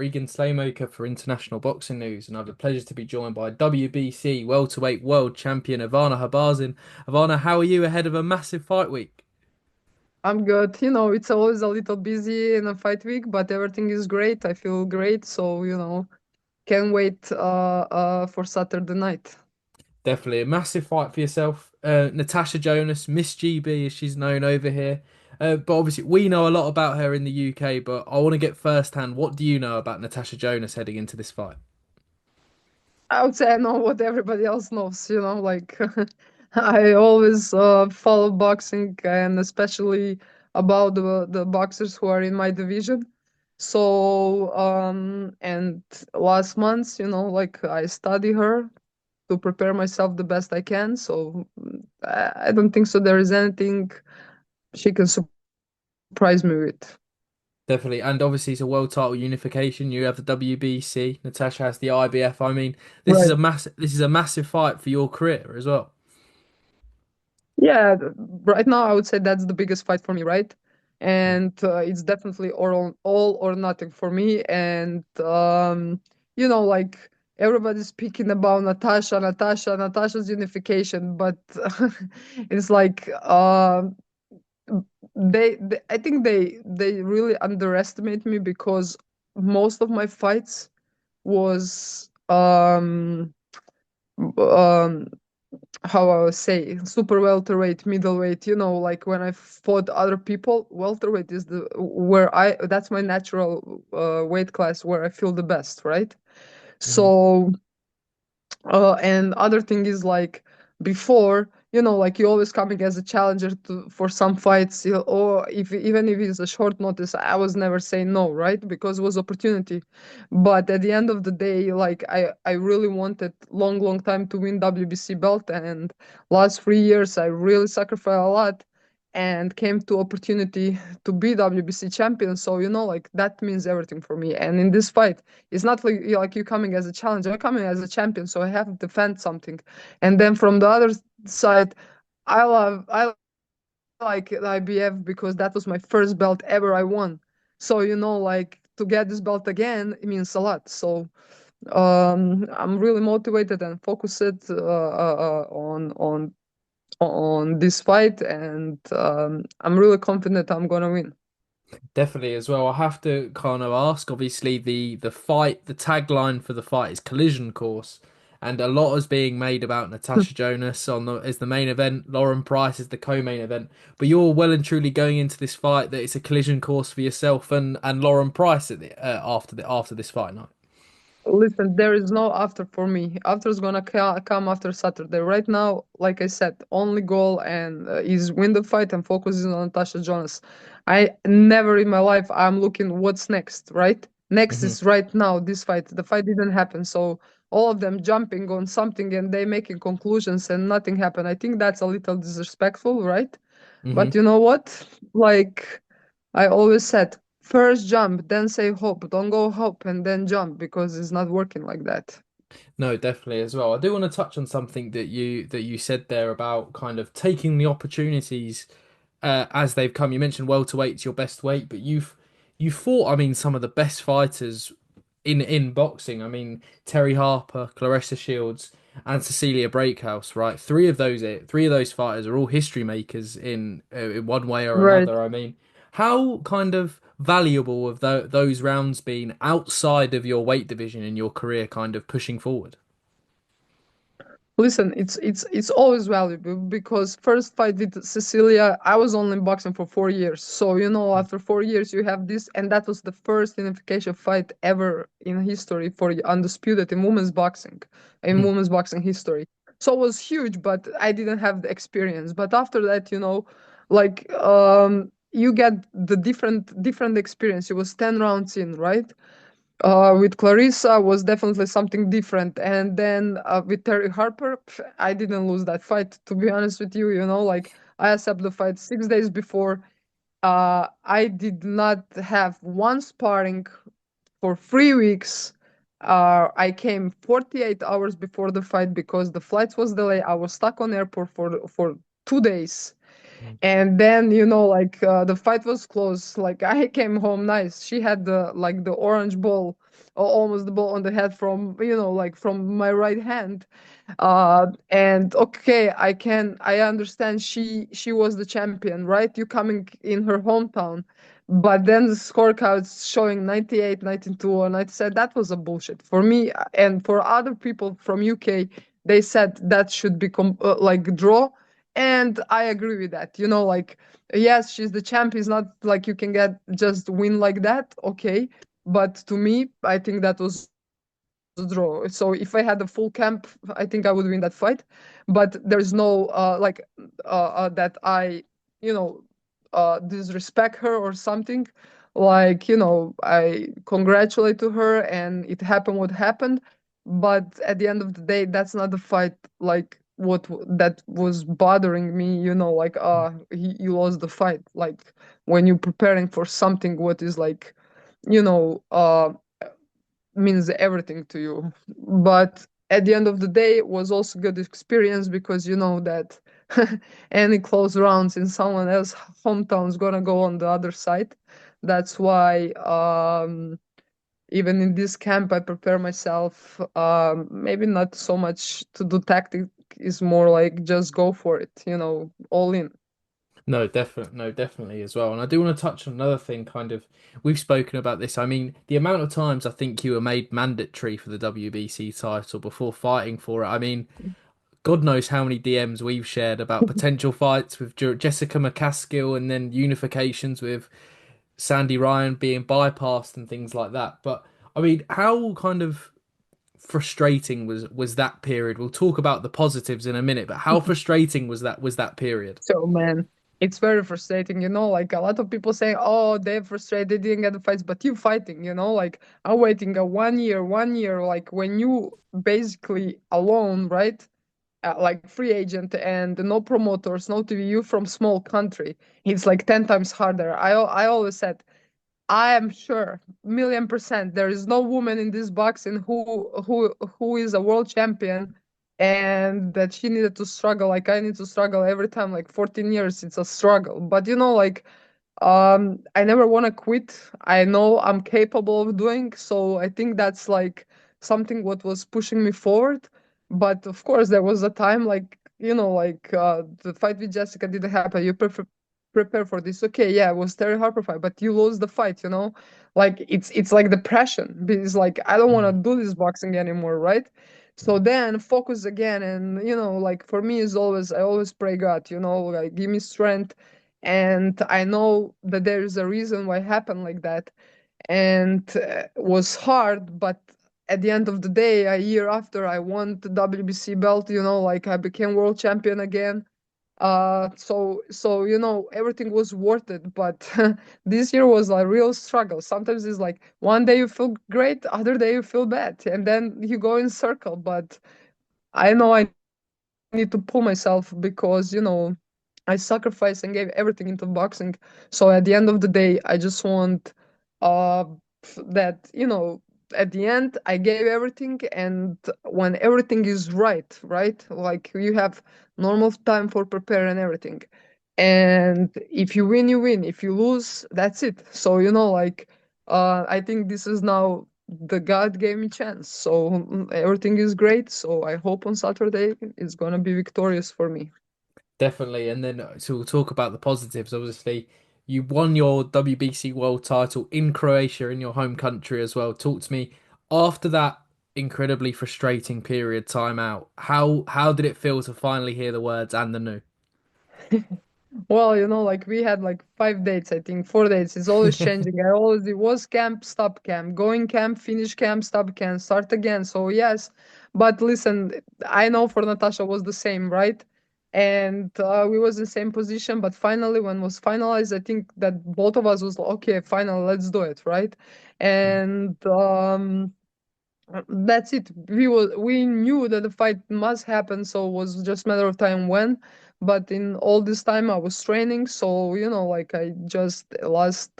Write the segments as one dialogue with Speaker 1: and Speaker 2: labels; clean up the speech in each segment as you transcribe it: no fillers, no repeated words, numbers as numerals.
Speaker 1: Regan Slaymaker for International Boxing News, and I have the pleasure to be joined by WBC Welterweight World Champion Ivana Habazin. Ivana, how are you ahead of a massive fight week?
Speaker 2: I'm good. It's always a little busy in a fight week, but everything is great. I feel great. So, can't wait for Saturday night.
Speaker 1: Definitely a massive fight for yourself. Natasha Jonas, Miss GB as she's known over here. But obviously, we know a lot about her in the UK, but I want to get first hand. What do you know about Natasha Jonas heading into this fight?
Speaker 2: I would say I know what everybody else knows, I always follow boxing and especially about the boxers who are in my division. So, and last month, I study her to prepare myself the best I can. So I don't think so there is anything she can surprise me with.
Speaker 1: Definitely, and obviously it's a world title unification. You have the WBC. Natasha has the IBF. I mean, this is
Speaker 2: Right.
Speaker 1: a massive fight for your career as well.
Speaker 2: Yeah, right now I would say that's the biggest fight for me, right? And it's definitely all or nothing for me. And like everybody's speaking about Natasha's unification, but it's like I think they really underestimate me because most of my fights was um how I would say super welterweight, middleweight. Like when I fought other people, welterweight is the where I that's my natural weight class where I feel the best, right?
Speaker 1: Hmm.
Speaker 2: So and other thing is like before, like you always coming as a challenger for some fights, or if even if it's a short notice, I was never saying no, right? Because it was opportunity. But at the end of the day, like I really wanted long time to win WBC belt, and last 3 years I really sacrificed a lot and came to opportunity to be WBC champion. So like that means everything for me. And in this fight, it's not like you coming as a challenger. I'm coming as a champion, so I have to defend something. And then from the other side, I like the IBF because that was my first belt ever I won. So like to get this belt again, it means a lot. So I'm really motivated and focused on this fight, and I'm really confident I'm gonna win.
Speaker 1: Definitely as well. I have to kind of ask. Obviously, the tagline for the fight is collision course, and a lot is being made about Natasha Jonas as the main event. Lauren Price is the co-main event. But you're well and truly going into this fight that it's a collision course for yourself and Lauren Price after this fight night.
Speaker 2: Listen, there is no after for me. After is gonna come after Saturday. Right now, like I said, only goal and is win the fight and focusing on Natasha Jonas. I never in my life I'm looking what's next. Right, next
Speaker 1: Hmm.
Speaker 2: is right now this fight. The fight didn't happen, so all of them jumping on something and they making conclusions and nothing happened. I think that's a little disrespectful, right?
Speaker 1: Hmm.
Speaker 2: But you know what? Like I always said, first jump, then say hope. Don't go hope and then jump because it's not working like that.
Speaker 1: No, definitely as well. I do want to touch on something that you said there about kind of taking the opportunities as they've come. You mentioned welterweight's your best weight, but you fought, I mean, some of the best fighters in boxing. I mean, Terry Harper, Clarissa Shields, and Cecilia Breakhouse, right? Three of those fighters are all history makers in one way or
Speaker 2: Right.
Speaker 1: another. I mean, how kind of valuable have those rounds been outside of your weight division in your career, kind of pushing forward?
Speaker 2: Listen, it's always valuable because first fight with Cecilia, I was only in boxing for 4 years. So after 4 years, you have this, and that was the first unification fight ever in history for undisputed in
Speaker 1: Mhm.
Speaker 2: women's boxing history. So it was huge, but I didn't have the experience. But after that, like you get the different experience. It was 10 rounds in, right? With Clarissa was definitely something different. And then with Terry Harper, I didn't lose that fight, to be honest with you. Like I accepted the fight 6 days before. I did not have one sparring for 3 weeks. I came 48 hours before the fight because the flight was delayed. I was stuck on airport for 2 days. And then like the fight was close. Like I came home nice. She had the orange ball almost the ball on the head from, like from my right hand. And okay, I understand she was the champion, right? You coming in her hometown, but then the scorecards showing 98, 92, and I said that was a bullshit for me and for other people from UK. They said that should be like draw, and I agree with that. Like, yes, she's the champ. It's not like you can get just win like that. Okay, but to me, I think that was draw. So if I had a full camp, I think I would win that fight. But there's no that I, you know, disrespect her or something. Like, I congratulate to her and it happened what happened. But at the end of the day, that's not the fight like that was bothering me, like you lost the fight. Like when you're preparing for something what is like, you know, means everything to you. But at the end of the day, it was also good experience because you know that any close rounds in someone else's hometown is gonna go on the other side. That's why even in this camp, I prepare myself. Maybe not so much to do tactic, is more like just go for it. All in.
Speaker 1: No, definitely as well. And I do want to touch on another thing, kind of, we've spoken about this. I mean, the amount of times I think you were made mandatory for the WBC title before fighting for it. I mean, God knows how many DMs we've shared about potential fights with Jessica McCaskill and then unifications with Sandy Ryan being bypassed and things like that. But I mean, how kind of frustrating was that period? We'll talk about the positives in a minute, but how frustrating was that period?
Speaker 2: So man, it's very frustrating, like a lot of people say, oh, they're frustrated, they didn't get the fights, but you fighting, like I'm waiting a 1 year, like when you basically alone, right? Like free agent and no promoters, no TV, you from small country. It's like 10 times harder. I always said I am sure, 1,000,000%, there is no woman in this boxing who is a world champion, and that she needed to struggle like I need to struggle every time. Like 14 years, it's a struggle. But like I never want to quit. I know I'm capable of doing, so I think that's like something what was pushing me forward. But of course, there was a time like like the fight with Jessica didn't happen. You prepare for this. Okay, yeah, it was Terry Harper fight, but you lose the fight. Like it's like depression. Because like I don't want to
Speaker 1: Mm.
Speaker 2: do this boxing anymore, right? So then focus again, and like for me is always I always pray God, like give me strength, and I know that there is a reason why it happened like that, and was hard, but at the end of the day, a year after I won the WBC belt, like I became world champion again. So everything was worth it, but this year was a real struggle. Sometimes it's like one day you feel great, other day you feel bad, and then you go in circle. But I know I need to pull myself because I sacrificed and gave everything into boxing. So at the end of the day, I just want uh that at the end I gave everything, and when everything is right, like you have normal time for prepare and everything. And if you win, you win. If you lose, that's it. So like I think this is now the God gave me chance. So everything is great. So I hope on Saturday it's gonna be victorious for me.
Speaker 1: Definitely. And then so we'll talk about the positives. Obviously, you won your WBC World title in Croatia, in your home country as well. Talk to me after that incredibly frustrating period time out. How did it feel to finally hear the words and the new?
Speaker 2: Well, like we had like 5 dates, I think 4 dates. It's always changing. It was camp, stop camp, going camp, finish camp, stop camp, start again. So yes, but listen, I know for Natasha was the same, right? And we was in same position, but finally when was finalized, I think that both of us was like, okay, final, let's do it, right? And that's it. We knew that the fight must happen, so it was just matter of time when. But in all this time, I was training, so like I just last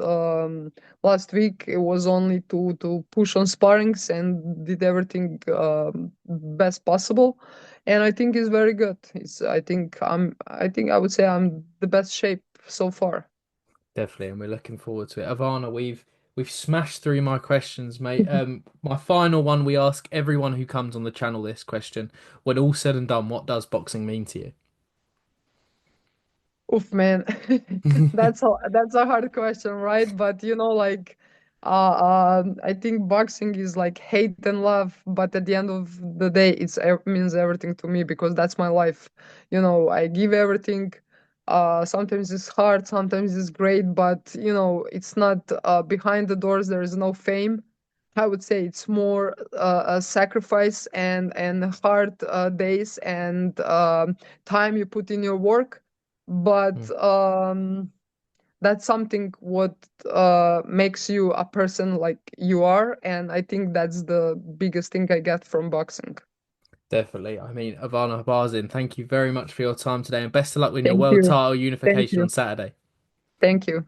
Speaker 2: week it was only to push on sparrings and did everything best possible, and I think it's very good. I think I would say I'm the best shape so far.
Speaker 1: Definitely, and we're looking forward to it. Ivana, we've we've smashed through my questions, mate. My final one, we ask everyone who comes on the channel this question. When all said and done, what does boxing mean to
Speaker 2: Oof, man,
Speaker 1: you?
Speaker 2: that's a hard question, right? But I think boxing is like hate and love, but at the end of the day, means everything to me because that's my life. I give everything. Sometimes it's hard, sometimes it's great, but it's not behind the doors. There is no fame. I would say it's more a sacrifice and hard days and time you put in your work, but that's something what makes you a person like you are, and I think that's the biggest thing I get from boxing.
Speaker 1: Definitely. I mean, Ivana Habazin, thank you very much for your time today and best of luck with your
Speaker 2: Thank
Speaker 1: world
Speaker 2: you.
Speaker 1: title
Speaker 2: Thank
Speaker 1: unification
Speaker 2: you.
Speaker 1: on Saturday.
Speaker 2: Thank you.